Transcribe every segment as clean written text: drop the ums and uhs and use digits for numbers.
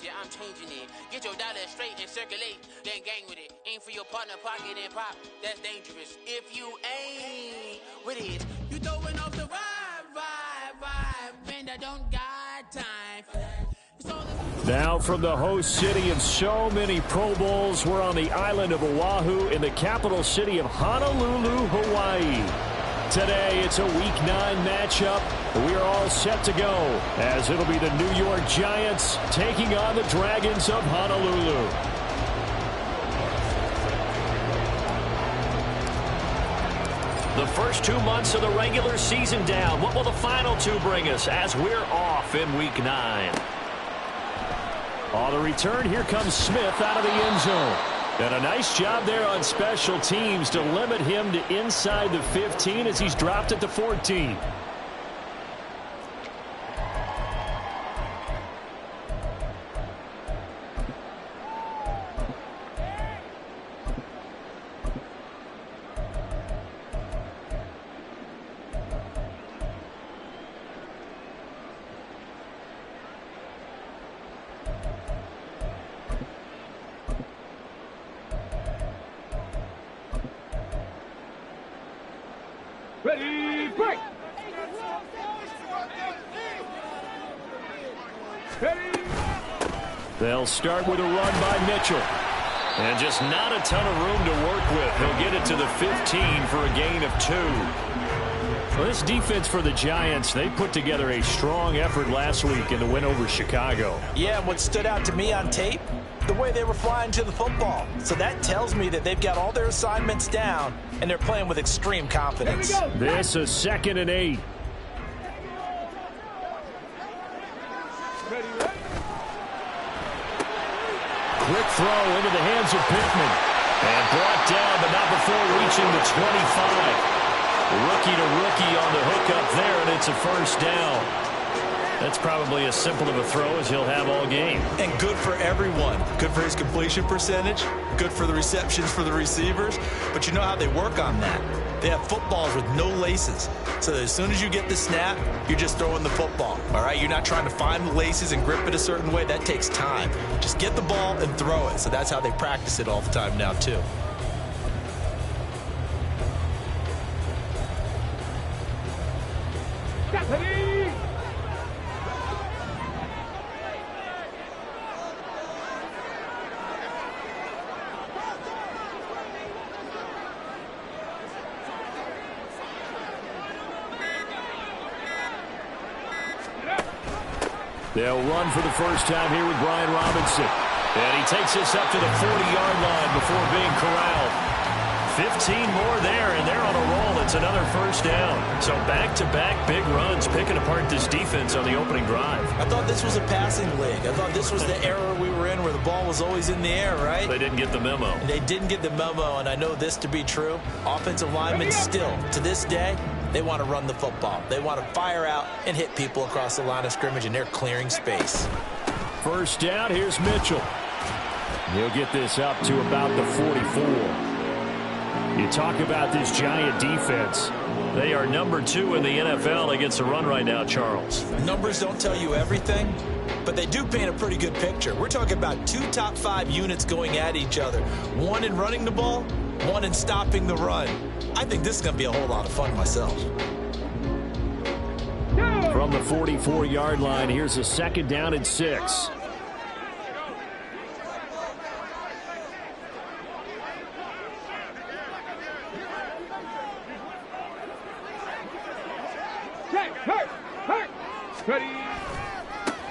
it, I'm changing it. Get your dollar straight and circulate, then gang with it. Aim for your partner, pocket and pop, that's dangerous. If you ain't with it, you throwing off the vibe, and I don't got time for that. Now from the host city of so many Pro Bowls, we're on the island of Oahu in the capital city of Honolulu, Hawaii. Today, it's a Week 9 matchup. We are all set to go, as it'll be the New York Giants taking on the Dragons of Honolulu. The first 2 months of the regular season down. What will the final two bring us as we're off in Week 9? On the return, here comes Smith out of the end zone. And a nice job there on special teams to limit him to inside the 15 as he's dropped at the 14. Ready, break! Ready! They'll start with a run by Mitchell. And just not a ton of room to work with. He'll get it to the 15 for a gain of 2. Well, this defense for the Giants, they put together a strong effort last week in the win over Chicago. Yeah, and what stood out to me on tape, the way they were flying to the football. So that tells me that they've got all their assignments down, and they're playing with extreme confidence. This is 2nd and 8. Quick throw into the hands of Pittman. And brought down, but not before reaching the 25. Rookie to rookie on the hookup there, and it's a first down. That's probably as simple of a throw as he'll have all game. And good for everyone. Good for his completion percentage. Good for the receptions for the receivers. But you know how they work on that. They have footballs with no laces. So that as soon as you get the snap, you're just throwing the football. All right? You're not trying to find the laces and grip it a certain way. That takes time. Just get the ball and throw it. So that's how they practice it all the time now, too. They'll run for the first time here with Brian Robinson. And he takes us up to the 40-yard line before being corralled. 15 more there, and they're on a roll. It's another first down. So back-to-back big runs, picking apart this defense on the opening drive. I thought this was a passing league. I thought this was the era we were in where the ball was always in the air, right? They didn't get the memo. They didn't get the memo, and I know this to be true. Offensive linemen still, to this day, they want to run the football. They want to fire out and hit people across the line of scrimmage, and they're clearing space. First down, here's Mitchell. He'll get this up to about the 44. You talk about this Giant defense. They are number 2 in the NFL against the run right now, Charles. Numbers don't tell you everything, but they do paint a pretty good picture. We're talking about 2 top 5 units going at each other. One in running the ball, one in stopping the run. I think this is going to be a whole lot of fun myself. From the 44-yard line, here's a 2nd down and 6.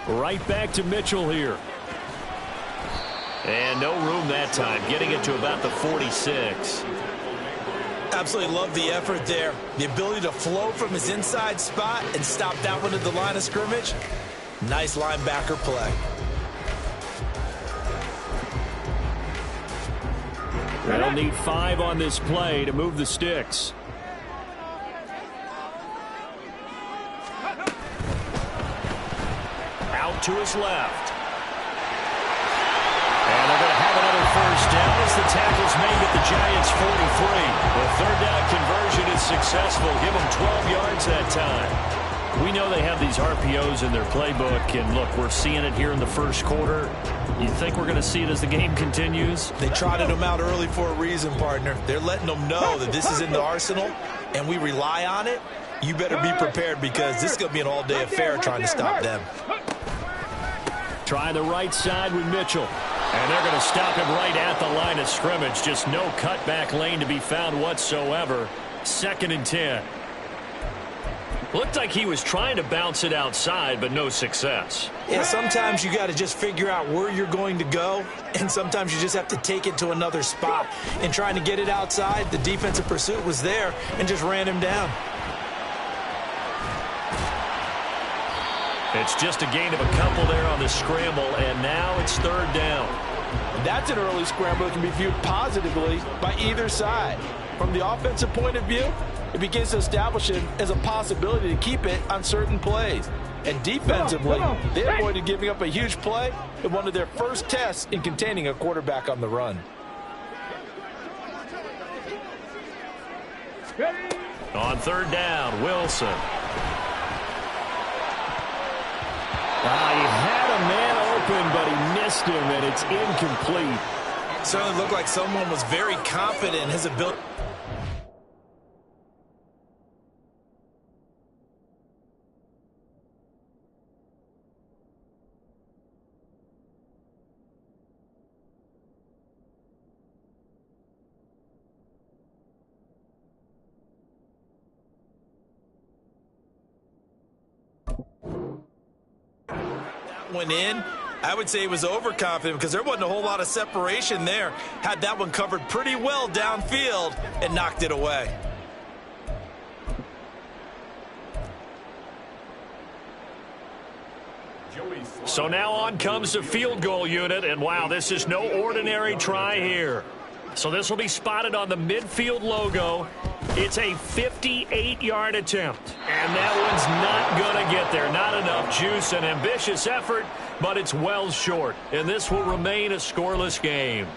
Right back to Mitchell here. And no room that time, getting it to about the 46. Absolutely love the effort there. The ability to flow from his inside spot and stop that one at the line of scrimmage. Nice linebacker play. They'll need 5 on this play to move the sticks. Out to his left. And they're going to have another first down as the tackle's made at the Giants' 43. The 3rd down conversion is successful. Give them 12 yards that time. We know they have these RPOs in their playbook, and look, we're seeing it here in the first quarter. You think we're going to see it as the game continues? They trotted them out early for a reason, partner. They're letting them know that this is in the arsenal, and we rely on it. You better be prepared because this is going to be an all-day affair trying to stop them. Try the right side with Mitchell. And they're going to stop him right at the line of scrimmage. Just no cutback lane to be found whatsoever. 2nd and 10. Looked like he was trying to bounce it outside, but no success. Yeah, sometimes you got to just figure out where you're going to go, and sometimes you just have to take it to another spot. And trying to get it outside, the defensive pursuit was there and just ran him down. It's just a gain of a couple there on the scramble, and now it's 3rd down. That's an early scramble that can be viewed positively by either side. From the offensive point of view, it begins to establish it as a possibility to keep it on certain plays. And defensively, they avoided giving up a huge play in one of their first tests in containing a quarterback on the run. On 3rd down, Wilson. He had a man open, but he missed him, and it's incomplete. Certainly looked like someone was very confident in his ability. Went in, I would say he was overconfident because there wasn't a whole lot of separation there. Had that one covered pretty well downfield and knocked it away. So now on comes the field goal unit, and wow, this is no ordinary try here. So this will be spotted on the midfield logo. It's a 58-yard attempt, and that one's not going to get there. Not enough juice, an ambitious effort, but it's well short, and this will remain a scoreless game.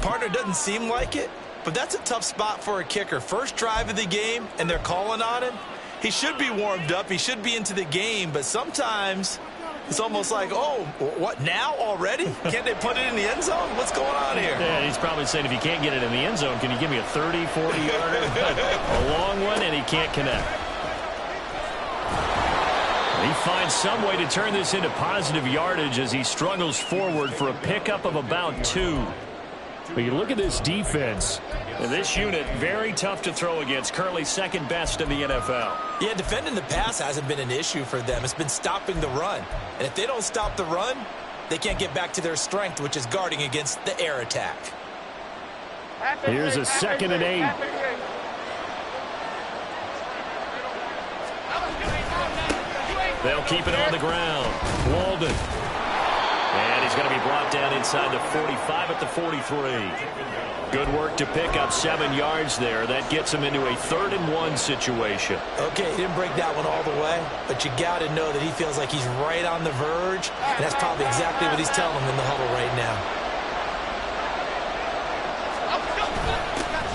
Partner, doesn't seem like it, but that's a tough spot for a kicker. First drive of the game, and they're calling on him. He should be warmed up. He should be into the game, but sometimes it's almost like, oh, what, now already? Can't they put it in the end zone? What's going on here? Yeah, he's probably saying, if you can't get it in the end zone, can you give me a 30, 40-yarder? A long one, and he can't connect. He finds some way to turn this into positive yardage as he struggles forward for a pickup of about 2. But you look at this defense, and this unit, very tough to throw against, currently second best in the NFL. Yeah, defending the pass hasn't been an issue for them. It's been stopping the run. And if they don't stop the run, they can't get back to their strength, which is guarding against the air attack. Here's a 2nd and 8. They'll keep it on the ground. Walden. And he's going to be brought down inside the 45 at the 43. Good work to pick up 7 yards there. That gets him into a 3rd and 1 situation. Okay, he didn't break that one all the way, but you got to know that he feels like he's right on the verge, and that's probably exactly what he's telling him in the huddle right now.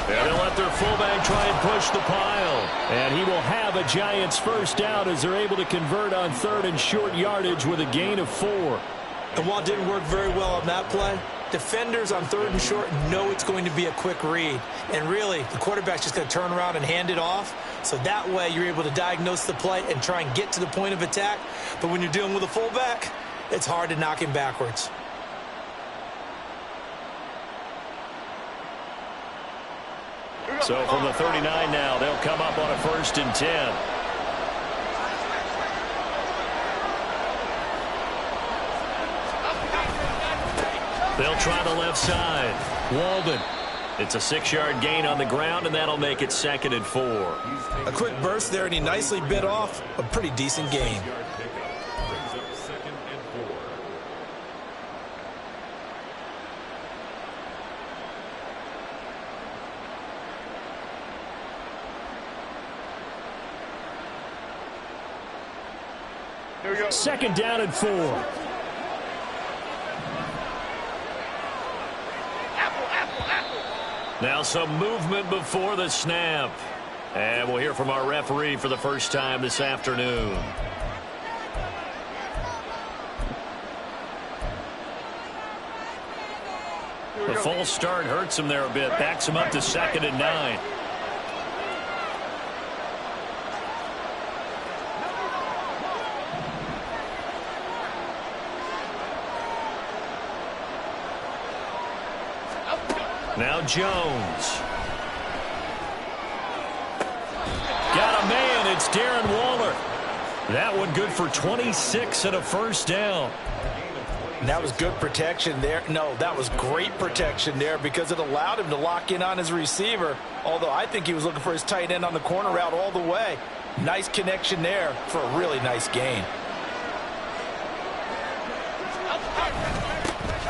And they'll let their fullback try and push the pile. And he will have a Giants first down as they're able to convert on 3rd and short yardage with a gain of 4. And while it didn't work very well on that play, defenders on 3rd and short know it's going to be a quick read. And really, the quarterback's just going to turn around and hand it off. So that way, you're able to diagnose the play and try and get to the point of attack. But when you're dealing with a fullback, it's hard to knock him backwards. So from the 39 now, they'll come up on a 1st and 10. They'll try the left side. Walden. It's a 6-yard gain on the ground, and that'll make it 2nd and 4. A quick burst there, and he nicely bit off a pretty decent gain. Second down and 4. Now some movement before the snap. And we'll hear from our referee for the first time this afternoon. The false start hurts him there a bit. Backs him up to 2nd and 9. Now Jones. Got a man. It's Darren Waller. That one good for 26 and a first down. And that was good protection there. No, that was great protection there because it allowed him to lock in on his receiver, although I think he was looking for his tight end on the corner route all the way. Nice connection there for a really nice gain.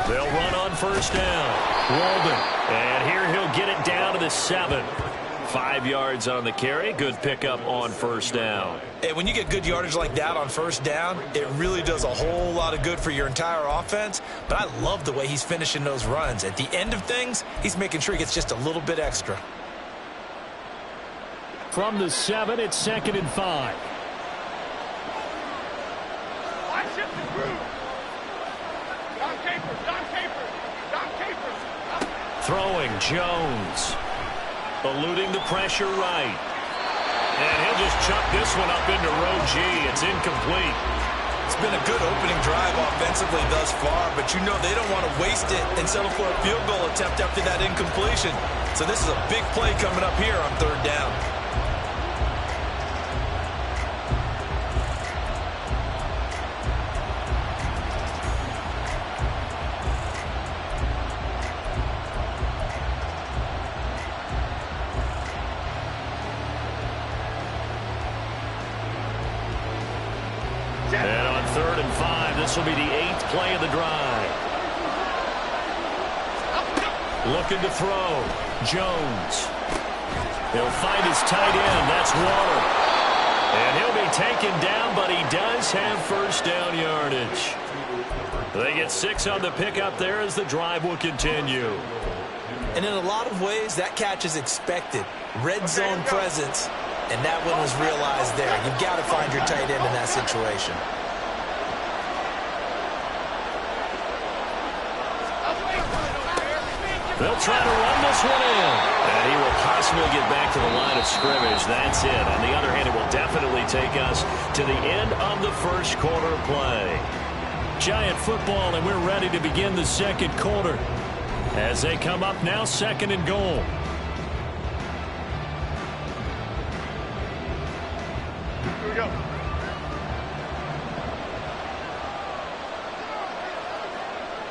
They'll run on first down. Walden. And here he'll get it down to the 7. 5 yards on the carry. Good pickup on first down. And when you get good yardage like that on first down, it really does a whole lot of good for your entire offense. But I love the way he's finishing those runs. At the end of things, he's making sure he gets just a little bit extra. From the 7, it's 2nd and 5. Throwing Jones. Eluding the pressure right. And he'll just chuck this one up into row G. It's incomplete. It's been a good opening drive offensively thus far, but you know they don't want to waste it and settle for a field goal attempt after that incompletion. So this is a big play coming up here on 3rd down. And on 3rd and 5, this will be the 8th play of the drive. Looking to throw. Jones. He'll find his tight end. That's Waller. And he'll be taken down, but he does have first down yardage. They get 6 on the pickup there as the drive will continue. And in a lot of ways, that catch is expected. Red zone presence. And that one was realized there. You've got to find your tight end in that situation. They'll try to run this one in. And he will possibly get back to the line of scrimmage. That's it. On the other hand, it will definitely take us to the end of the first quarter play. Giant football, and we're ready to begin the second quarter. As they come up now, 2nd and goal. Here we go.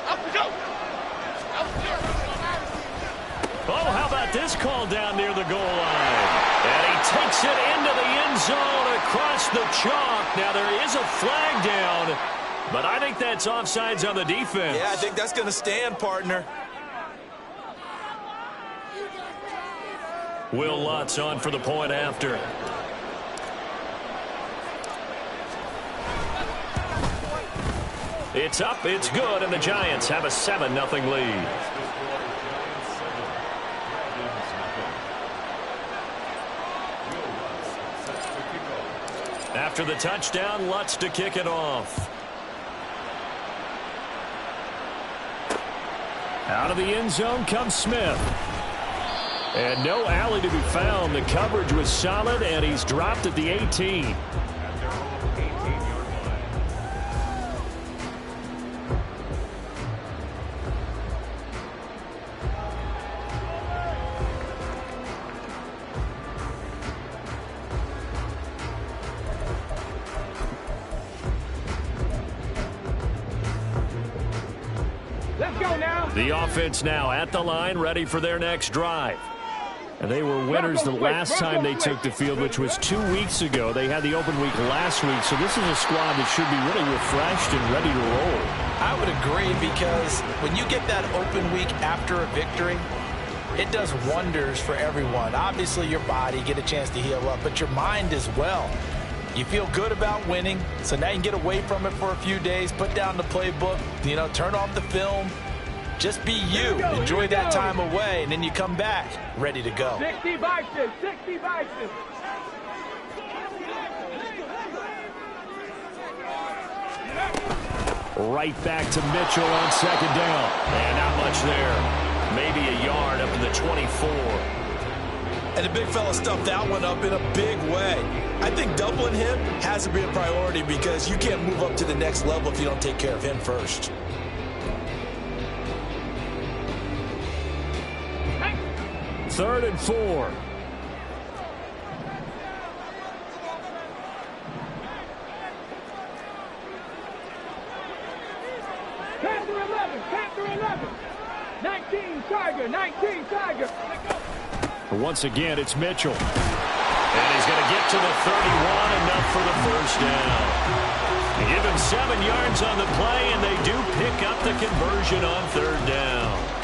Up we go. Oh, how about this call down near the goal line? And he takes it into the end zone across the chalk. Now there is a flag down, but I think that's offsides on the defense. Yeah, I think that's going to stand, partner. Will Lutz on for the point after. It's up, it's good, and the Giants have a 7-0 lead. After the touchdown, Lutz to kick it off. Out of the end zone comes Smith. And no alley to be found. The coverage was solid, and he's dropped at the 18. The offense now at the line, ready for their next drive. And they were winners the last time they took the field, which was 2 weeks ago. They had the open week last week, so this is a squad that should be really refreshed and ready to roll. I would agree, because when you get that open week after a victory, it does wonders for everyone. Obviously, your body, get a chance to heal up, but your mind as well. You feel good about winning, so now you can get away from it for a few days, put down the playbook, turn off the film, Just be you. Enjoy that time away, and then you come back ready to go. 60 boxes, 60 boxes. Right back to Mitchell on second down. And not much there. Maybe a yard up to the 24. And the big fella stuffed that one up in a big way. I think doubling him has to be a priority because you can't move up to the next level if you don't take care of him first. Third and 4. Panther 11. 19 Tiger. Once again, it's Mitchell. And he's going to get to the 31, enough for the first down. Give him 7 yards on the play, and they do pick up the conversion on third down.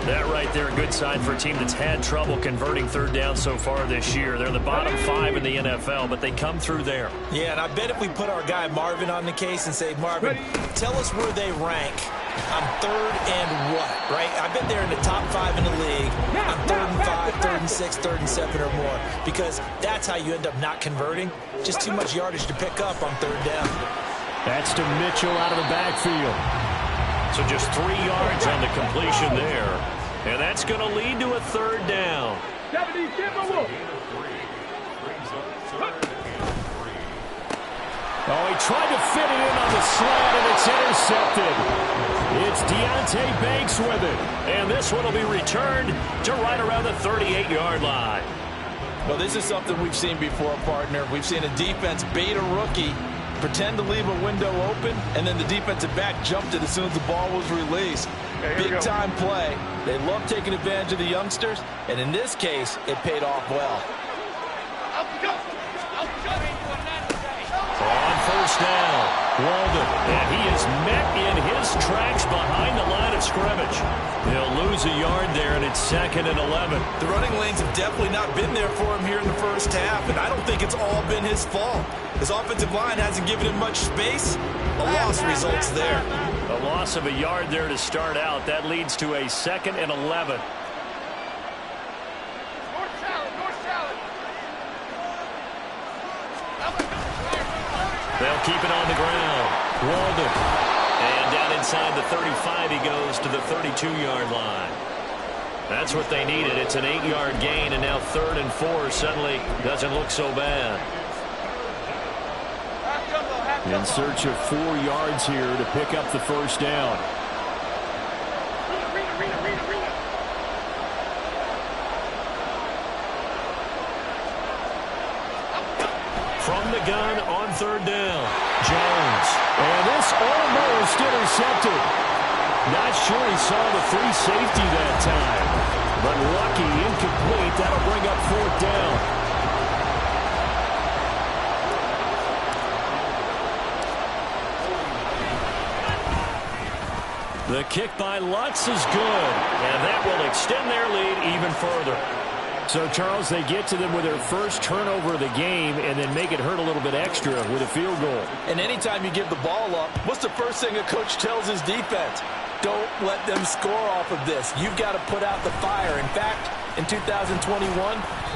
That right there, a good sign for a team that's had trouble converting third down so far this year. They're in the bottom 5 in the NFL, but they come through there. Yeah, and I bet if we put our guy Marvin on the case and say, Marvin, tell us where they rank on third and what, right? I bet they're in the top 5 in the league on third and 5, third and 6, third and 7 or more, because that's how you end up not converting. Just too much yardage to pick up on third down. That's to Mitchell out of the backfield. So just 3 yards on the completion there. And that's going to lead to a third down. 77 Wolf. Oh, he tried to fit it in on the slant, and it's intercepted. It's Deontay Banks with it. And this one will be returned to right around the 38-yard line. Well, this is something we've seen before, partner. We've seen a defense bait a rookie, pretend to leave a window open, and then the defensive back jumped it as soon as the ball was released. Big-time play. They love taking advantage of the youngsters, and in this case, it paid off well. On first down, Walden, and he is met in his tracks behind the line of scrimmage. He'll lose a yard there, and it's 2nd and 11. The running lanes have definitely not been there for him here in the first half, and I don't think it's all been his fault. His offensive line hasn't given him much space. A loss results there. A loss of a yard there to start out. That leads to a 2nd and 11. They'll keep it on the ground. Walden. And down inside the 35, he goes to the 32-yard line. That's what they needed. It's an 8-yard gain, and now 3rd and 4 suddenly doesn't look so bad. In search of 4 yards here to pick up the first down. From the gun on 3rd down, Jones. And this almost intercepted. Not sure he saw the free safety that time. But lucky, incomplete. That'll bring up 4th down. The kick by Lutz is good, and that will extend their lead even further. So, Charles, they get to them with their first turnover of the game and then make it hurt a little bit extra with a field goal. And anytime you give the ball up, what's the first thing a coach tells his defense? Don't let them score off of this. You've got to put out the fire. In fact, in 2021,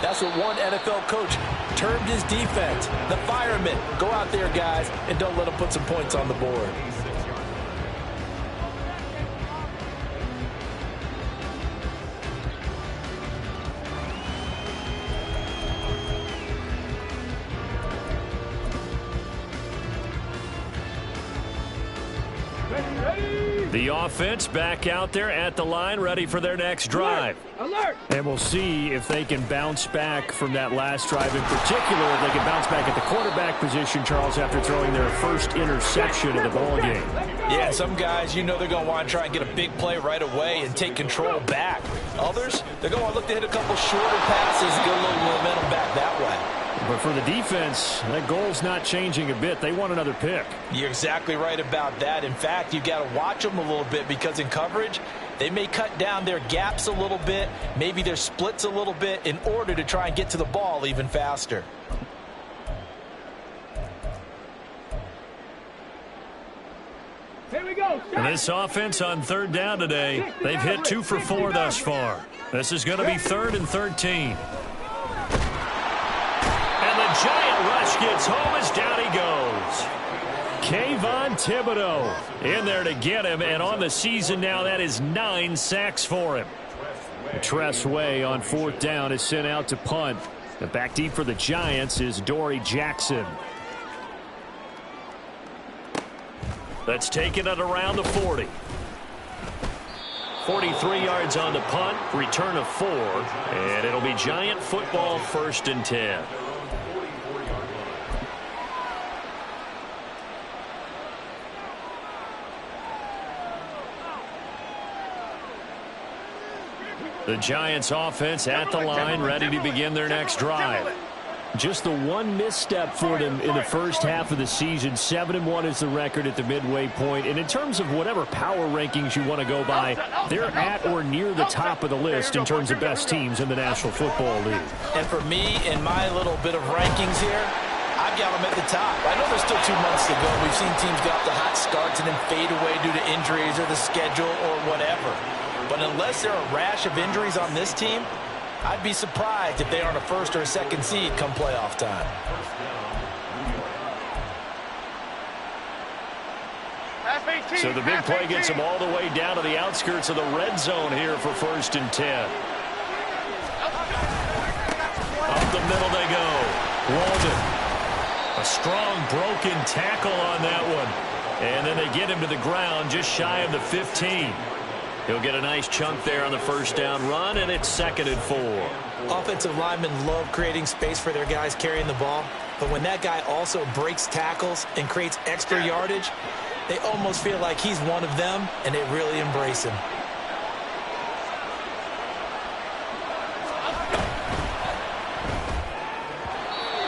that's what one NFL coach termed his defense. The firemen. Go out there, guys, and don't let them put some points on the board. The offense back out there at the line, ready for their next drive. Alert! And we'll see if they can bounce back from that last drive. In particular, if they can bounce back at the quarterback position, Charles, after throwing their first interception of the ball game. Yeah, some guys, you know they're going to want to try and get a big play right away and take control back. Others, they're going to want to look to hit a couple shorter passes and get a little momentum back that way. But for the defense, that goal's not changing a bit. They want another pick. You're exactly right about that. In fact, you've got to watch them a little bit because in coverage, they may cut down their gaps a little bit, maybe their splits a little bit in order to try and get to the ball even faster. Here we go. And this offense on third down today, they've hit 2 for 4 thus far. This is going to be 3rd and 13. And the giant rush gets home as down he goes. Kayvon Thibodeau in there to get him, and on the season now, that is 9 sacks for him. Tress Way on 4th down is sent out to punt. And back deep for the Giants is Dory Jackson. That's taken at around the 40. 43 yards on the punt, return of 4, and it'll be Giant football 1st and 10. The Giants offense at the line, ready to begin their next drive. Just the one misstep for them in the first half of the season. 7-1 is the record at the midway point. And in terms of whatever power rankings you want to go by, they're at or near the top of the list in terms of best teams in the National Football League. And for me, in my little bit of rankings here, I've got them at the top. I know there's still 2 months to go. We've seen teams get off to hot starts and then fade away due to injuries or the schedule or whatever. But unless there are a rash of injuries on this team, I'd be surprised if they aren't a 1st or a 2nd seed come playoff time. So the big play gets them all the way down to the outskirts of the red zone here for 1st and 10. Up the middle they go. Walden. A strong broken tackle on that one. And then they get him to the ground just shy of the 15. He'll get a nice chunk there on the 1st down run, and it's 2nd and 4. Offensive linemen love creating space for their guys carrying the ball, but when that guy also breaks tackles and creates extra yardage, they almost feel like he's one of them, and they really embrace him.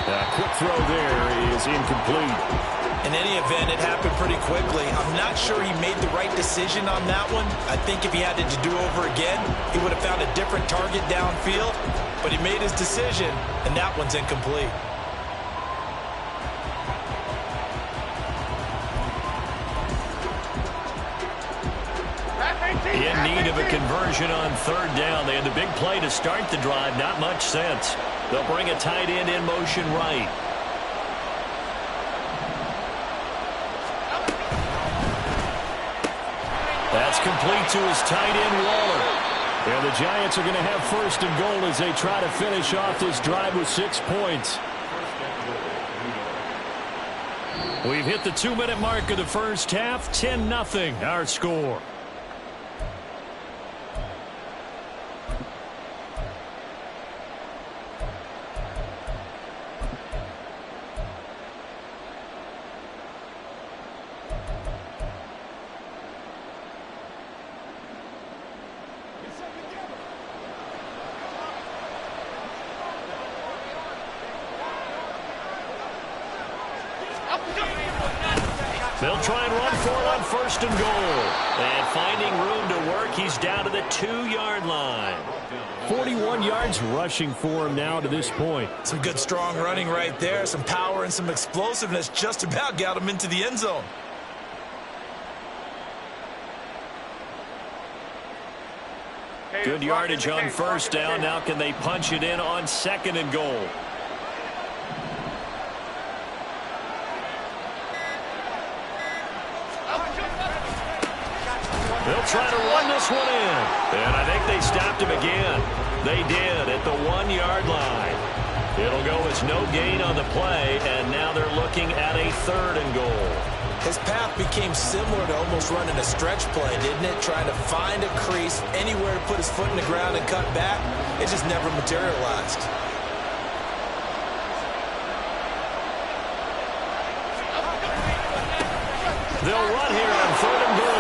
A quick throw there is incomplete. In any event, it happened pretty quickly. I'm not sure he made the right decision on that one. I think if he had to do over again, he would have found a different target downfield. But he made his decision, and that one's incomplete. In need of a conversion on 3rd down. They had the big play to start the drive. Not much sense. They'll bring a tight end in motion right. That's complete to his tight end, Waller. And the Giants are going to have 1st and goal as they try to finish off this drive with 6 points. We've hit the 2-minute mark of the first half. 10-0 our score. They'll try and run for it on 1st and goal. And finding room to work, he's down to the 2-yard line. 41 yards rushing for him now to this point. Some good, strong running right there. Some power and some explosiveness just about got him into the end zone. Good yardage on 1st down. Now can they punch it in on 2nd and goal? They'll try to run this one in. And I think they stopped him again. They did at the 1-yard line. It'll go as no gain on the play, and now they're looking at a 3rd and goal. His path became similar to almost running a stretch play, didn't it? Trying to find a crease, anywhere to put his foot in the ground and cut back. It just never materialized. They'll run here on 3rd and goal.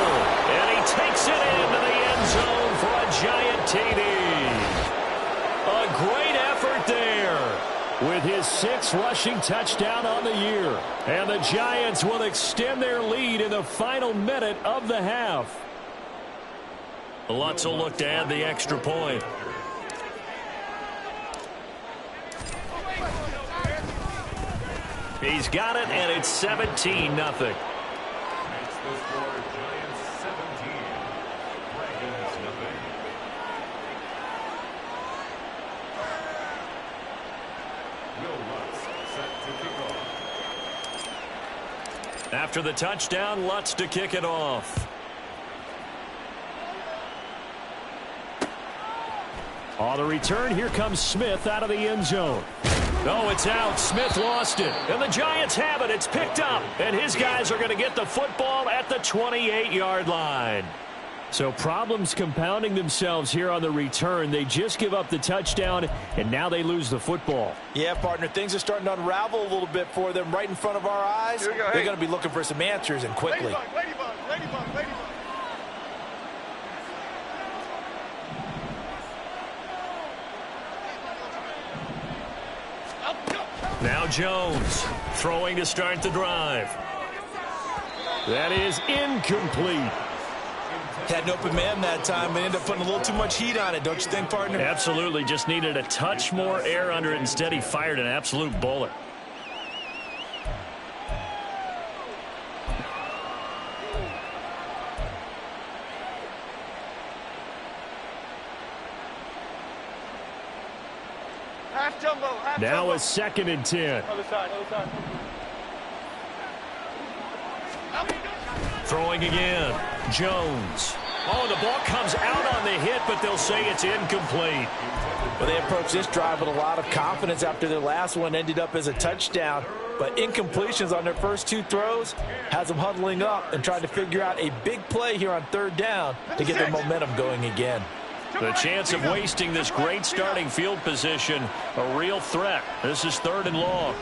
And he takes it into the end zone for a giant TD. A great effort there with his 6th rushing touchdown on the year. And the Giants will extend their lead in the final minute of the half. Lutz will look to add the extra point. He's got it, and it's 17-0. After the touchdown, Lutz to kick it off. On the return, here comes Smith out of the end zone. Oh, it's out. Smith lost it. And the Giants have it. It's picked up. And his guys are going to get the football at the 28-yard line. So problems compounding themselves here on the return. They just give up the touchdown, and now they lose the football. Yeah, partner, things are starting to unravel a little bit for them right in front of our eyes. They're going to be looking for some answers, and quickly. Ladybug. Now Jones throwing to start the drive. That is incomplete. Had an open man that time, but ended up putting a little too much heat on it, don't you think, partner? Absolutely. Just needed a touch more air under it. Instead, he fired an absolute bullet. Half jumbo. Now a 2nd and 10. Other side. Throwing again. Jones. Oh, the ball comes out on the hit, but they'll say it's incomplete. Well, they approached this drive with a lot of confidence after their last one ended up as a touchdown. But incompletions on their first 2 throws has them huddling up and trying to figure out a big play here on 3rd down to get their momentum going again. The chance of wasting this great starting field position, a real threat. This is 3rd and long.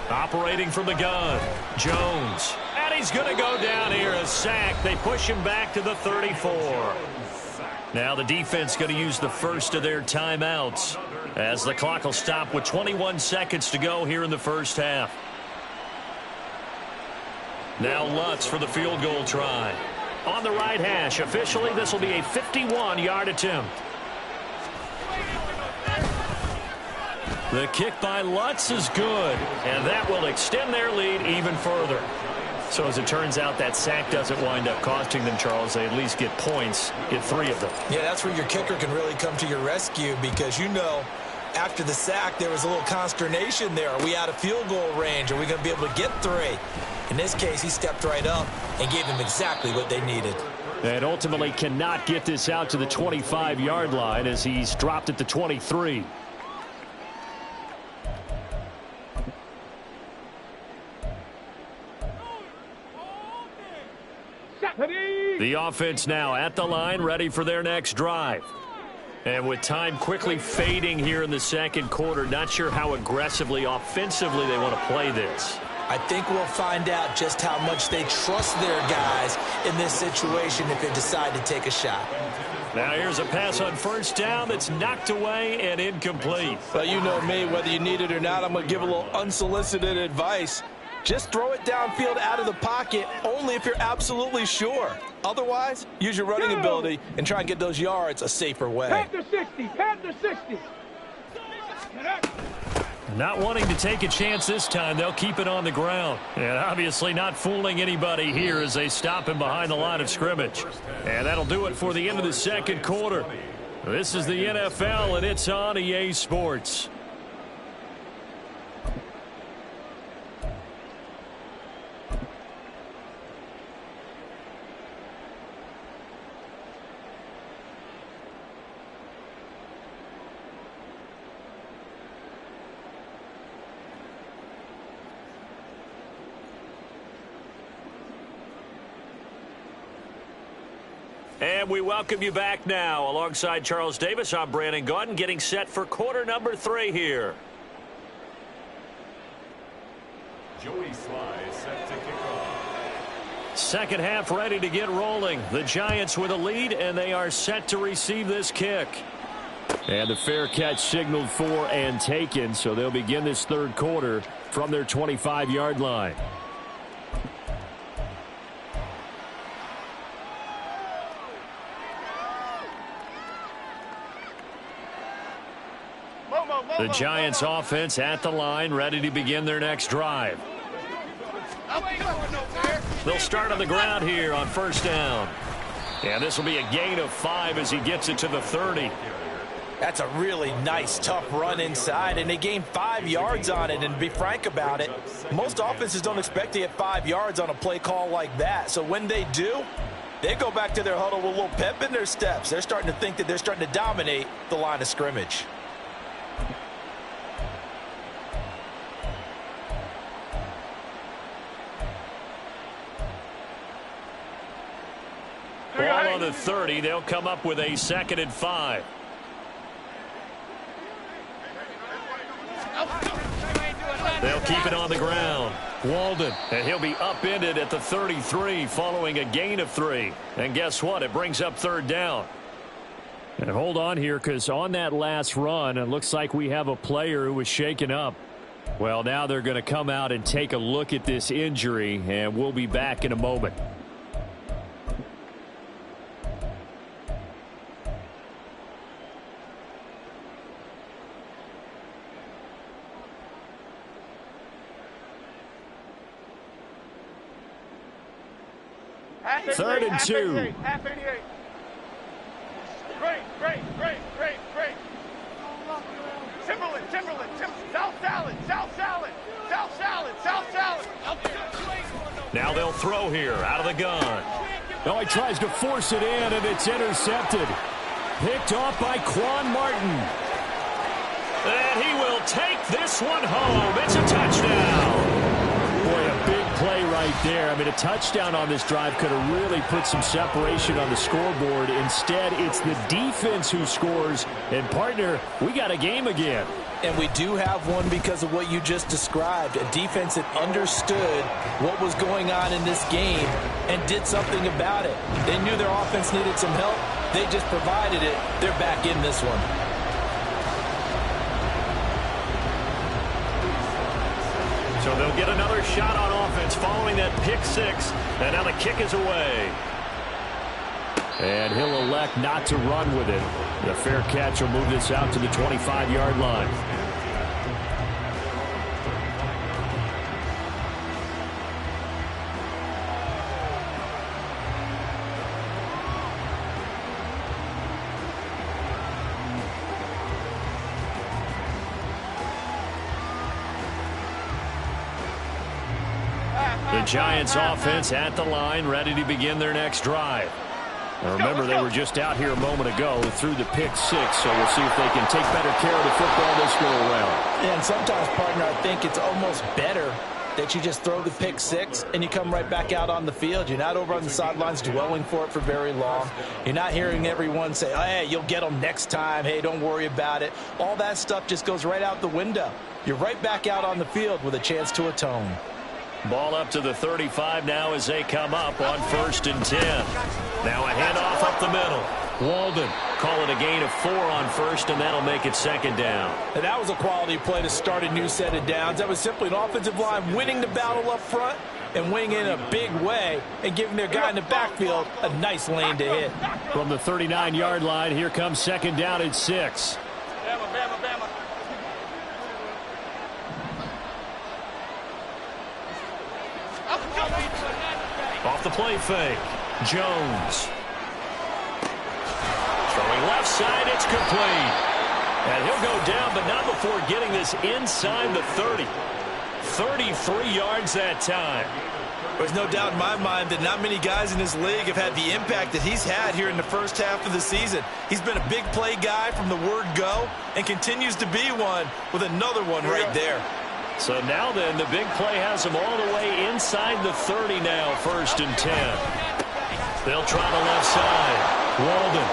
Operating from the gun, Jones. And he's going to go down here, a sack. They push him back to the 34. Now the defense going to use the first of their timeouts as the clock will stop with 21 seconds to go here in the first half. Now Lutz for the field goal try. On the right hash, officially this will be a 51-yard attempt. The kick by Lutz is good, and that will extend their lead even further. So as it turns out, that sack doesn't wind up costing them, Charles. They at least get points, get 3 of them. Yeah, that's where your kicker can really come to your rescue because, you know, after the sack, there was a little consternation there. Are we out of field goal range? Are we going to be able to get 3? In this case, he stepped right up and gave them exactly what they needed. And ultimately cannot get this out to the 25-yard line as he's dropped at the 23. The offense now at the line, ready for their next drive. And with time quickly fading here in the second quarter, not sure how aggressively, offensively they want to play this. I think we'll find out just how much they trust their guys in this situation if they decide to take a shot. Now here's a pass on first down that's knocked away and incomplete. Well, you know me, whether you need it or not, I'm going to give a little unsolicited advice. Just throw it downfield out of the pocket only if you're absolutely sure. Otherwise, use your running ability and try and get those yards a safer way. Panther 60. Panther 60. Not wanting to take a chance this time, they'll keep it on the ground. And obviously not fooling anybody here as they stop him behind the line of scrimmage. And that'll do it for the end of the second quarter. This is the NFL, and it's on EA Sports. And we welcome you back now. Alongside Charles Davis, I'm Brandon Gaudin, getting set for quarter number 3 here. Joey Sly set to kick off. Second half ready to get rolling. The Giants with a lead, and they are set to receive this kick. And the fair catch signaled for and taken, so they'll begin this third quarter from their 25-yard line. The Giants offense at the line, ready to begin their next drive. They'll start on the ground here on first down. And this will be a gain of 5 as he gets it to the 30. That's a really nice, tough run inside, and they gained 5 yards on it. And to be frank about it, most offenses don't expect to get 5 yards on a play call like that. So when they do, they go back to their huddle with a little pep in their steps. They're starting to think that they're starting to dominate the line of scrimmage. Ball on the 30. They'll come up with a 2nd and 5. They'll keep it on the ground. Walden, and he'll be upended at the 33 following a gain of 3. And guess what? It brings up 3rd down. And hold on here, because on that last run, it looks like we have a player who was shaken up. Well, now they're going to come out and take a look at this injury, and we'll be back in a moment. Third and 2. Half 88. Great. Timberland. South salad. Now they'll throw here out of the gun. No, he tries to force it in, and it's intercepted. Picked off by Quan Martin. And he will take this one home. It's a touchdown. Boy, a big play right there. I mean, a touchdown on this drive could have really put some separation on the scoreboard. Instead, it's the defense who scores. And, partner, we got a game again. And we do have one because of what you just described. A defense that understood what was going on in this game and did something about it. They knew their offense needed some help. They just provided it. They're back in this one. So they'll get another shot on offense following that pick 6. And now the kick is away. And he'll elect not to run with it. The fair catch will move this out to the 25-yard line. The Giants offense at the line, ready to begin their next drive. Now remember, they were just out here a moment ago through the pick 6, so we'll see if they can take better care of the football this go around. And sometimes, partner, I think it's almost better that you just throw the pick 6 and you come right back out on the field. You're not over on the sidelines dwelling for it for very long. You're not hearing everyone say, hey, you'll get them next time. Hey, don't worry about it. All that stuff just goes right out the window. You're right back out on the field with a chance to atone. Ball up to the 35 now as they come up on 1st and 10. Now a handoff up the middle. Walden, call it a gain of 4 on 1st, and that'll make it 2nd down. And that was a quality play to start a new set of downs. That was simply an offensive line winning the battle up front and winning in a big way and giving their guy in the backfield a nice lane to hit. From the 39-yard line, here comes 2nd down at 6. Bama. Off the play fake. Jones. Throwing left side, it's complete. And he'll go down, but not before getting this inside the 30. 33 yards that time. There's no doubt in my mind that not many guys in this league have had the impact that he's had here in the first half of the season. He's been a big play guy from the word go and continues to be one with another one right there. So now then, the big play has them all the way inside the 30 now, 1st and 10. They'll try the left side. Walden.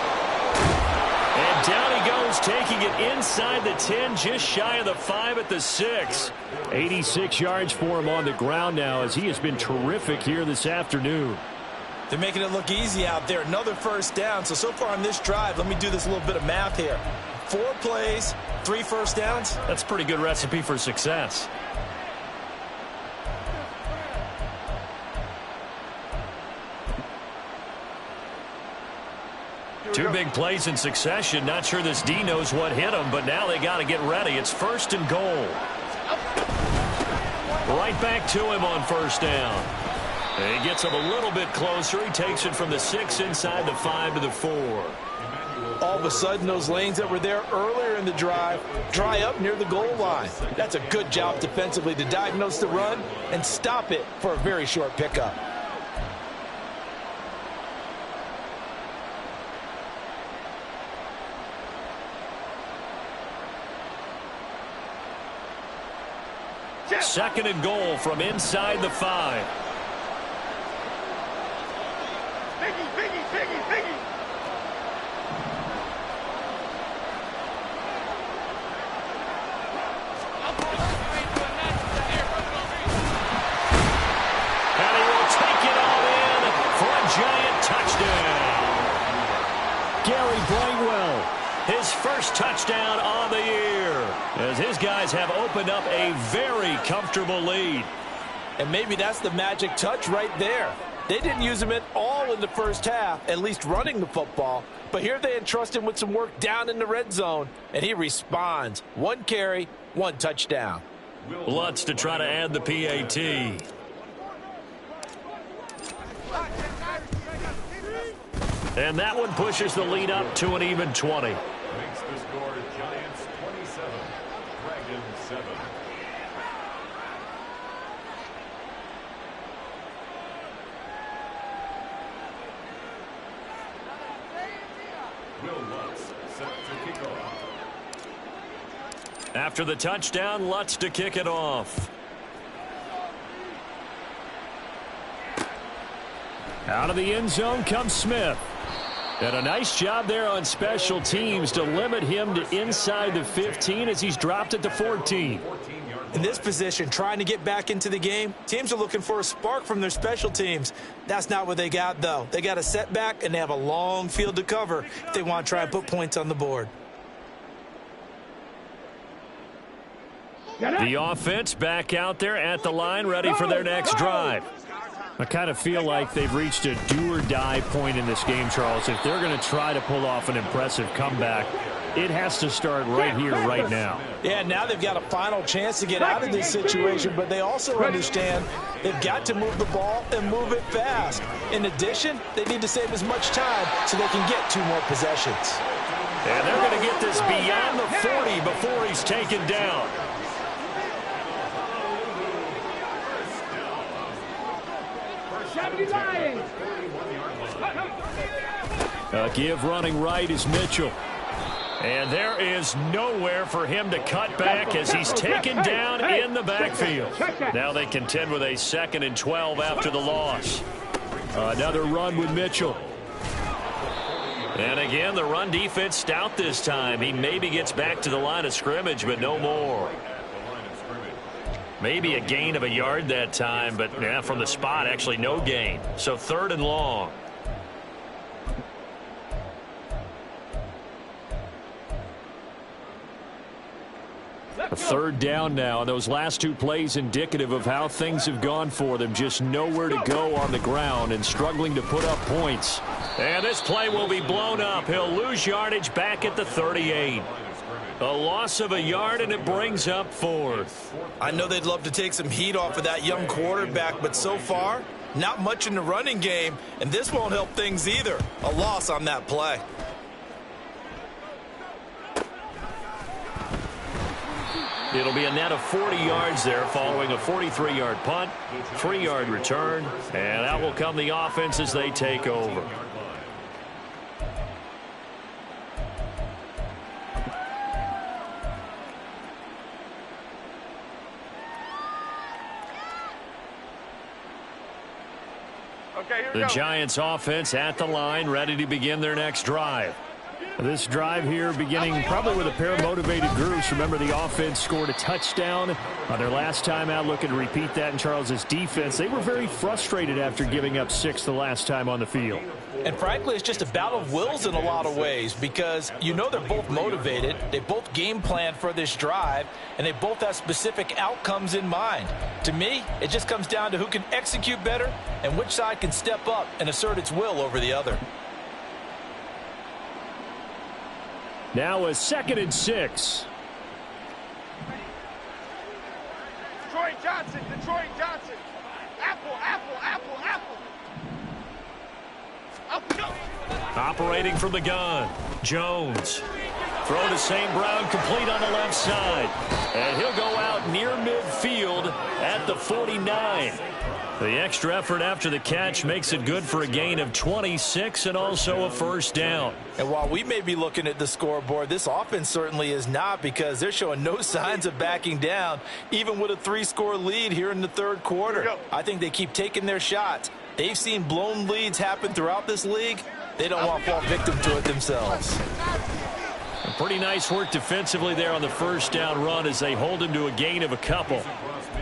And down he goes, taking it inside the 10, just shy of the 5 at the 6. 86 yards for him on the ground now, as he has been terrific here this afternoon. They're making it look easy out there. Another 1st down. So far on this drive, let me do this little bit of math here. 4 plays, 3 1st downs. That's a pretty good recipe for success. Two big plays in succession. Not sure this D knows what hit him, but now they got to get ready. It's 1st and goal. Right back to him on 1st down. He gets him a little bit closer. He takes it from the 6 inside the 5 to the 4. All of a sudden, those lanes that were there earlier in the drive dry up near the goal line. That's a good job defensively to diagnose the run and stop it for a very short pickup. Second and goal from inside the 5. Biggie. And he will take it all in for a giant touchdown. Gary Brightwell, his first touchdown on the year, as his guys have opened up a very comfortable lead. And maybe that's the magic touch right there. They didn't use him at all in the first half, at least running the football. But here they entrust him with some work down in the red zone, and he responds. 1 carry, 1 touchdown. Lutz to try to add the PAT. And that one pushes the lead up to an even 20. Makes the score Giants 27, Dragons 7. Will Lutz set to kick off. After the touchdown, Lutz to kick it off. Out of the end zone comes Smith. And a nice job there on special teams to limit him to inside the 15 as he's dropped it to 14. In this position, trying to get back into the game, teams are looking for a spark from their special teams. That's not what they got, though. They got a setback, and they have a long field to cover if they want to try and put points on the board. The offense back out there at the line, ready for their next drive. I kind of feel like they've reached a do-or-die point in this game, Charles. If they're going to try to pull off an impressive comeback, it has to start right here, right now. Yeah, now they've got a final chance to get out of this situation, but they also understand they've got to move the ball and move it fast. In addition, they need to save as much time so they can get 2 more possessions. And they're going to get this beyond the 40 before he's taken down. Give running right is Mitchell. And there is nowhere for him to cut back as he's taken down in the backfield. Now they contend with a 2nd and 12 after the loss. Another run with Mitchell. And again, the run defense stout this time. He maybe gets back to the line of scrimmage, but no more. Maybe a gain of a yard that time, but yeah, from the spot, actually no gain. So 3rd and long. A 3rd down now, and those last 2 plays indicative of how things have gone for them. Just nowhere to go on the ground and struggling to put up points. And this play will be blown up. He'll lose yardage back at the 38. A loss of a yard, and it brings up 4th. I know they'd love to take some heat off of that young quarterback, but so far, not much in the running game, and this won't help things either. A loss on that play. It'll be a net of 40 yards there following a 43-yard punt, 3-yard return, and out will come the offense as they take over. The Giants offense at the line, ready to begin their next drive. This drive here beginning probably with a pair of motivated groups. Remember, the offense scored a touchdown on their last time out, looking to repeat that in Charles's defense. They were very frustrated after giving up 6 the last time on the field. And frankly, it's just a battle of wills in a lot of ways because you know they're both motivated. They both game plan for this drive, and they both have specific outcomes in mind. To me, it just comes down to who can execute better and which side can step up and assert its will over the other. Now a 2nd and 6. Detroit Johnson. Apple. Operating from the gun, Jones. Throw to St. Brown, complete on the left side. And he'll go out near midfield at the 49. The extra effort after the catch makes it good for a gain of 26 and also a first down. And while we may be looking at the scoreboard, this offense certainly is not, because they're showing no signs of backing down, even with a 3-score lead here in the third quarter. I think they keep taking their shots. They've seen blown leads happen throughout this league. They don't want to fall victim to it themselves. Pretty nice work defensively there on the first down run as they hold him to a gain of a couple.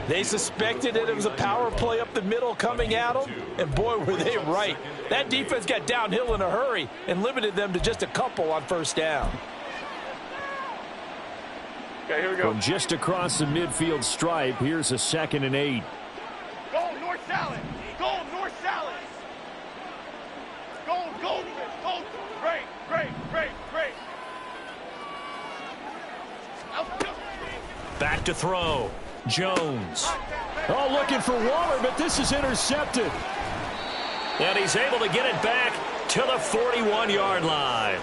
They suspected that it was a power play up the middle coming at them, and boy, were they right. That defense got downhill in a hurry and limited them to just a couple on first down. Okay, here we go. From just across the midfield stripe, here's a 2nd and 8. Go north salad. Go north salad. Go, goldfish, goldfish. Great, great, great, great. Back to throw. Jones. Oh, looking for Waller, but this is intercepted. And he's able to get it back to the 41-yard line.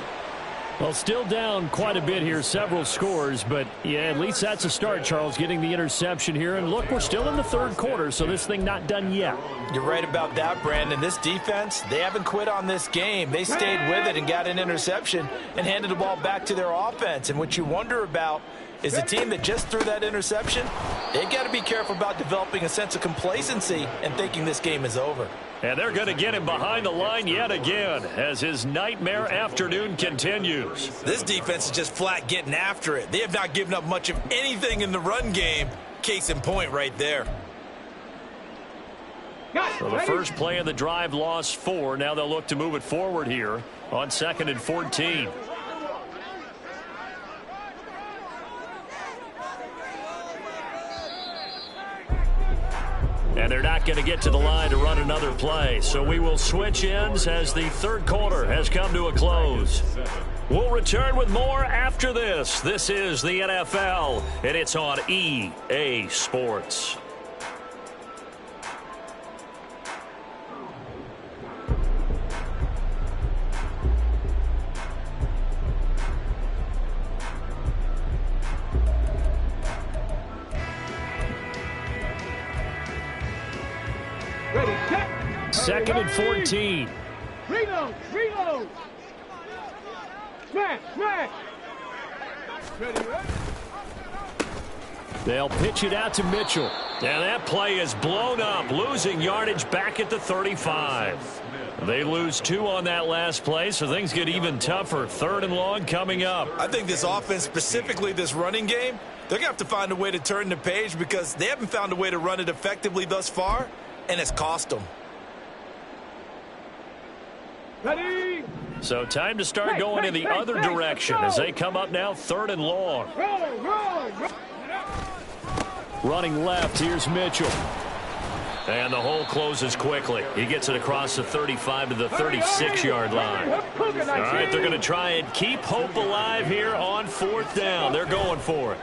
Well, still down quite a bit here, several scores, but yeah, at least that's a start, Charles, getting the interception here. And look, we're still in the third quarter, so this thing not done yet. You're right about that, Brandon. This defense, they haven't quit on this game. They stayed with it and got an interception and handed the ball back to their offense. And what you wonder about is the team that just threw that interception, they've got to be careful about developing a sense of complacency and thinking this game is over. And they're going to get him behind the line yet again as his nightmare afternoon continues. This defense is just flat getting after it. They have not given up much of anything in the run game. Case in point right there. So the first play of the drive lost 4. Now they'll look to move it forward here on 2nd and 14. And they're not going to get to the line to run another play. So we will switch ends as the third quarter has come to a close. We'll return with more after this. This is the NFL, and it's on EA Sports. Second and 14. Reload, reload. Smash, smash. They'll pitch it out to Mitchell. Now that play is blown up, losing yardage back at the 35. They lose 2 on that last play, so things get even tougher. 3rd and long coming up. I think this offense, specifically this running game, they're going to have to find a way to turn the page because they haven't found a way to run it effectively thus far, and it's cost them. Ready. So time to start going in the other direction as they come up now 3rd and long. Roll. Running left, here's Mitchell. And the hole closes quickly. He gets it across the 35 to the 36-yard line. All right, they're going to try and keep hope alive here on 4th down. They're going for it.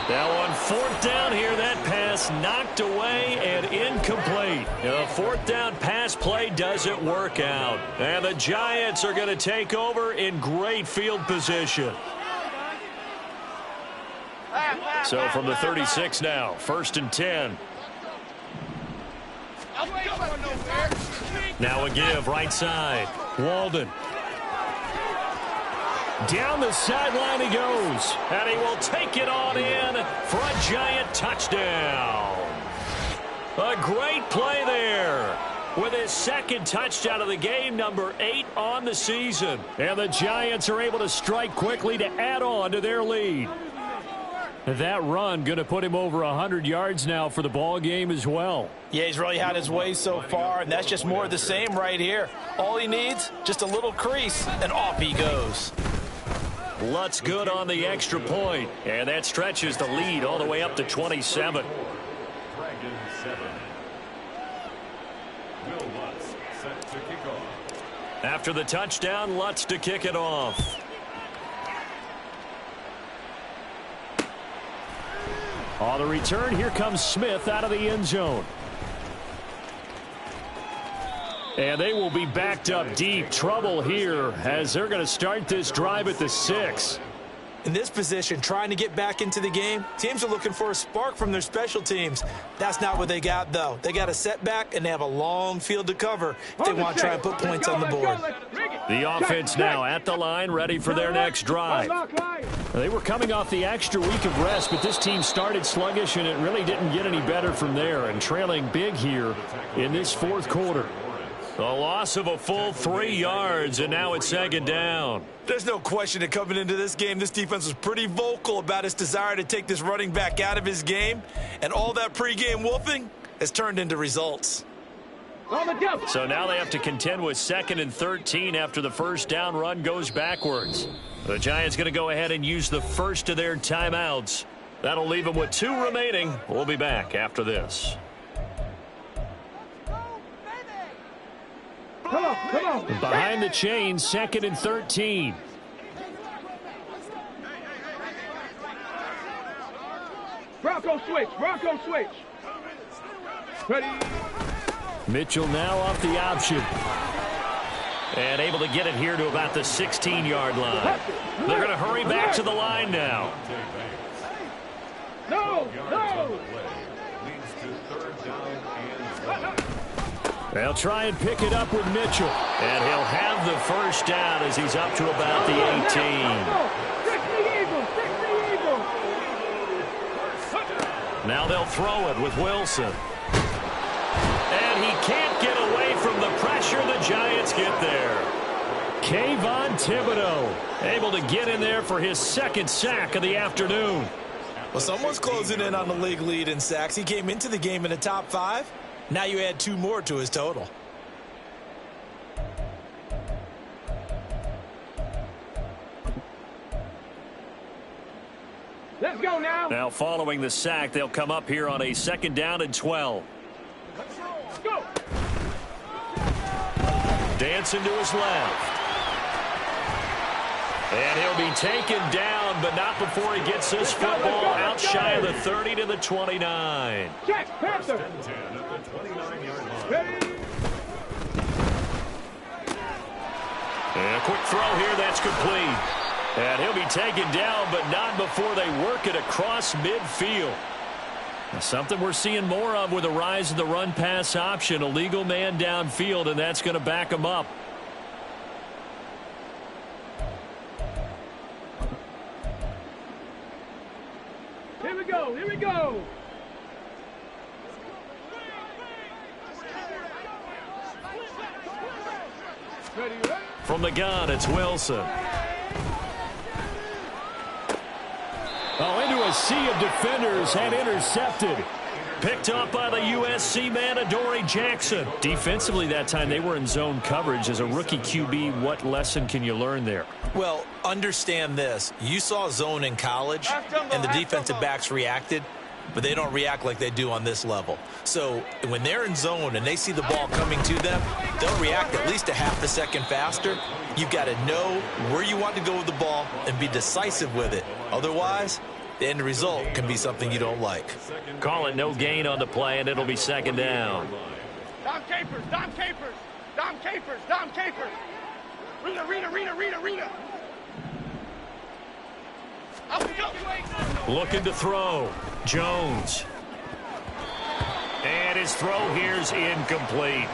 Now on 4th down here, that pass knocked away and incomplete. The 4th down pass play doesn't work out. And the Giants are going to take over in great field position. So from the 36 now, 1st and 10. Now a give, right side. Walden. Down the sideline he goes, and he will take it on in for a Giant touchdown. A great play there with his 2nd touchdown of the game, number 8 on the season. And the Giants are able to strike quickly to add on to their lead. That run going to put him over 100 yards now for the ball game as well. Yeah, he's really had his way so far, and that's just more of the same right here. All he needs, just a little crease, and off he goes. Lutz good on the extra point, and that stretches the lead all the way up to 27. Dragon 7. Will Lutz set to kick off. After the touchdown, Lutz to kick it off. On the return, here comes Smith out of the end zone. And they will be backed up deep. Trouble here as they're going to start this drive at the 6. In this position, trying to get back into the game, teams are looking for a spark from their special teams. That's not what they got, though. They got a setback, and they have a long field to cover if they want to try and put points on the board. The offense now at the line, ready for their next drive. They were coming off the extra week of rest, but this team started sluggish, and it really didn't get any better from there, and trailing big here in this fourth quarter. A loss of a full 3 yards, and now it's second down. There's no question that coming into this game, this defense was pretty vocal about its desire to take this running back out of his game, and all that pregame wolfing has turned into results. So now they have to contend with 2nd and 13 after the first down run goes backwards. The Giants going to go ahead and use the first of their timeouts. That'll leave them with 2 remaining. We'll be back after this. Come on. Behind the chains, 2nd and 13. Bronco switch. Ready. Mitchell now off the option. And able to get it here to about the 16-yard line. They're going to hurry back to the line now. No. They'll try and pick it up with Mitchell. And he'll have the first down as he's up to about the 18. Now they'll throw it with Wilson. And he can't get away from the pressure. The Giants get there. Kayvon Thibodeau able to get in there for his 2nd sack of the afternoon. Well, someone's closing in on the league lead in sacks. He came into the game in the top 5. Now you add 2 more to his total. Let's go now. Now following the sack, they'll come up here on a 2nd down and 12. Go. Dancing to his left. And he'll be taken down, but not before he gets this football out shy of the 30 to the 29. Check, Panther. Ready. And a quick throw here, that's complete. And he'll be taken down, but not before they work it across midfield. Something we're seeing more of with the rise of the run-pass option. A legal man downfield, and that's going to back him up. Here we go. Ready. From the gun, it's Wilson. Into a sea of defenders and intercepted. Picked up by the USC man, Adoree Jackson. Defensively that time, they were in zone coverage. As a rookie QB, what lesson can you learn there? Well, understand this. You saw zone in college, and the defensive backs reacted, but they don't react like they do on this level. So when they're in zone and they see the ball coming to them, they'll react at least a half a second faster. You've got to know where you want to go with the ball and be decisive with it. Otherwise, the end result can be something you don't like. Call it no gain on the play, and it'll be 2nd down. Dom Capers. Rita. Looking to throw. Jones. And his throw here's incomplete.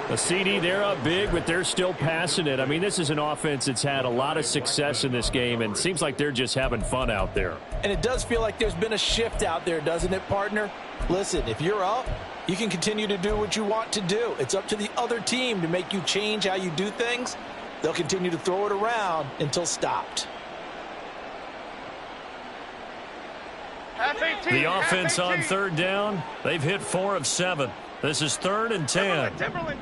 A CD, they're up big, but they're still passing it. I mean, this is an offense that's had a lot of success in this game, and it seems like they're just having fun out there. And it does feel like there's been a shift out there, doesn't it, partner? Listen, if you're up, you can continue to do what you want to do. It's up to the other team to make you change how you do things. They'll continue to throw it around until stopped. The offense on 3rd down, they've hit 4 of 7. This is 3rd and 10. Timberland.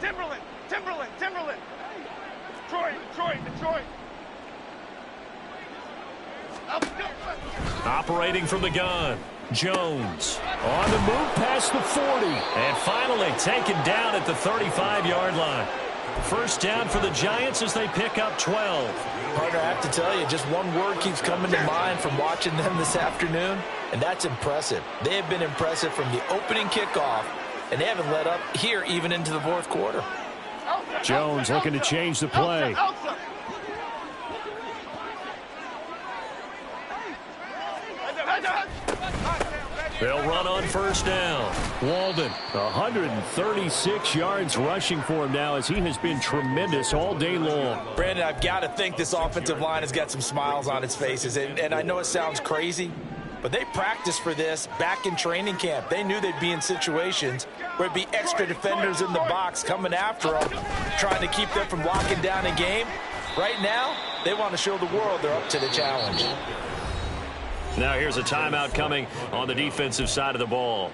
Detroit. Operating from the gun. Jones on the move past the 40. And finally taken down at the 35-yard line. First down for the Giants as they pick up 12. Partner, I have to tell you, just one word keeps coming to mind from watching them this afternoon, and that's impressive. They have been impressive from the opening kickoff, and they haven't let up here even into the fourth quarter. Jones looking to change the play. They'll run on first down. Walden, 136 yards rushing for him now as he has been tremendous all day long. Brandon, I've got to think this offensive line has got some smiles on its faces. And I know it sounds crazy, but they practiced for this back in training camp. They knew they'd be in situations where it'd be extra defenders in the box coming after them, trying to keep them from locking down a game. Right now, they want to show the world they're up to the challenge. Now here's a timeout coming on the defensive side of the ball.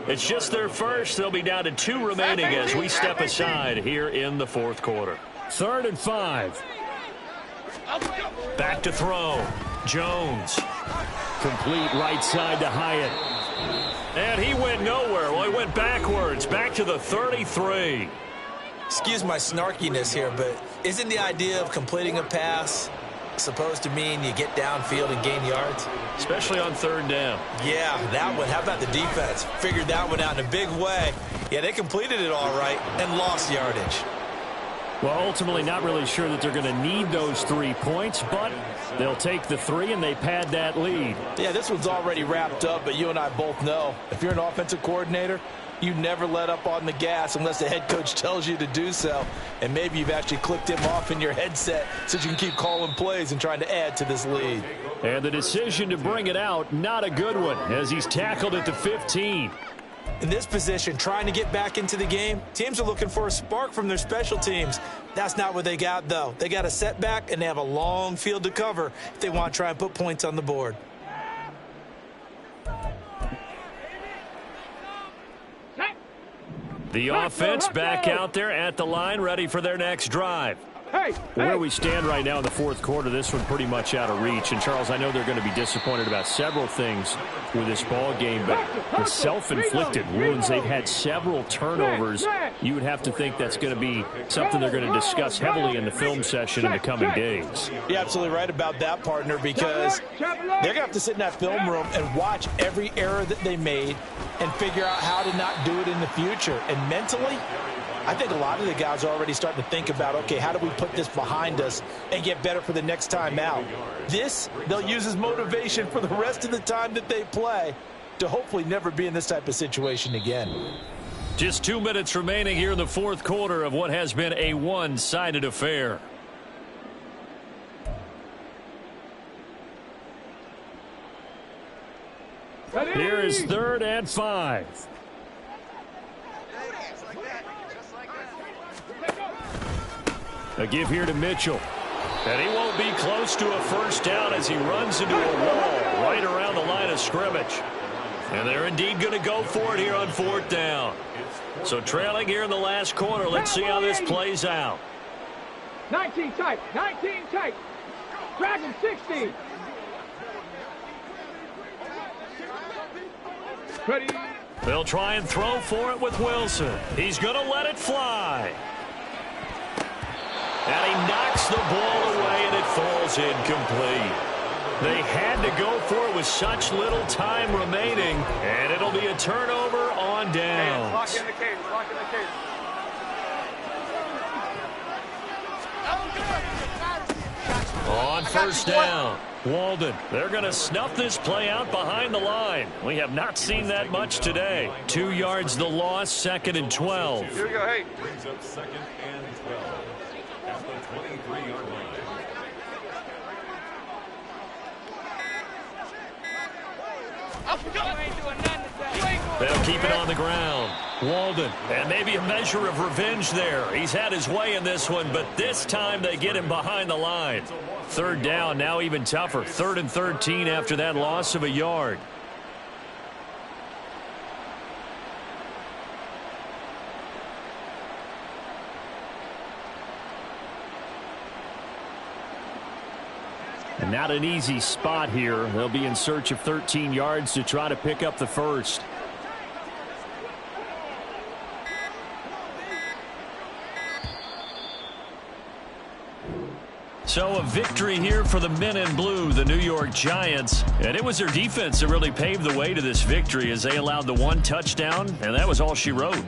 It's just their first. They'll be down to 2 remaining as we step aside here in the fourth quarter. 3rd and 5. Back to throw. Jones. Complete right side to Hyatt. And he went nowhere. Well, he went backwards. Back to the 33. Excuse my snarkiness here, but isn't the idea of completing a pass supposed to mean you get downfield and gain yards? Especially on 3rd down. Yeah, that one. How about the defense? Figured that one out in a big way. Yeah, they completed it all right and lost yardage. Well, ultimately not really sure that they're going to need those 3 points, but they'll take the 3 and they pad that lead. Yeah, this one's already wrapped up, but you and I both know if you're an offensive coordinator, you never let up on the gas unless the head coach tells you to do so. And maybe you've actually clicked him off in your headset so you can keep calling plays and trying to add to this lead. And the decision to bring it out, not a good one, as he's tackled at the 15. In this position, trying to get back into the game, teams are looking for a spark from their special teams. That's not what they got, though. They got a setback, and they have a long field to cover if they want to try and put points on the board. The offense back out there at the line, ready for their next drive. Where we stand right now in the fourth quarter, this one pretty much out of reach. And, Charles, I know they're going to be disappointed about several things with this ball game, but the self-inflicted wounds, they've had several turnovers. You would have to think that's going to be something they're going to discuss heavily in the film session in the coming days. You're absolutely right about that, partner, because they're going to have to sit in that film room and watch every error that they made and figure out how to not do it in the future. And mentally, I think a lot of the guys are already starting to think about, okay, how do we put this behind us and get better for the next time out? This, they'll use as motivation for the rest of the time that they play to hopefully never be in this type of situation again. Just 2 minutes remaining here in the fourth quarter of what has been a one-sided affair. Here is 3rd and 5. A give here to Mitchell. And he won't be close to a first down as he runs into a wall right around the line of scrimmage. And they're indeed going to go for it here on 4th down. So trailing here in the last quarter. Let's see how this plays out. 19 tight. 19 tight. Dragon 60. Ready. They'll try and throw for it with Wilson. He's going to let it fly. And he knocks the ball away, and it falls incomplete. They had to go for it with such little time remaining, and it'll be a turnover on downs. Lock in the cage. Lock in the cage. On first down, Walden. They're going to snuff this play out behind the line. We have not seen that much today. 2 yards the loss, 2nd and 12. Here we go, hey. Brings up 2nd and 12 at the 23-yard line. They'll keep it on the ground. Walden, and maybe a measure of revenge there. He's had his way in this one, but this time they get him behind the line. 3rd down, now even tougher. 3rd and 13 after that loss of a yard. And not an easy spot here. They'll be in search of 13 yards to try to pick up the first. So a victory here for the men in blue, the New York Giants. And it was their defense that really paved the way to this victory as they allowed the 1 touchdown, and that was all she wrote.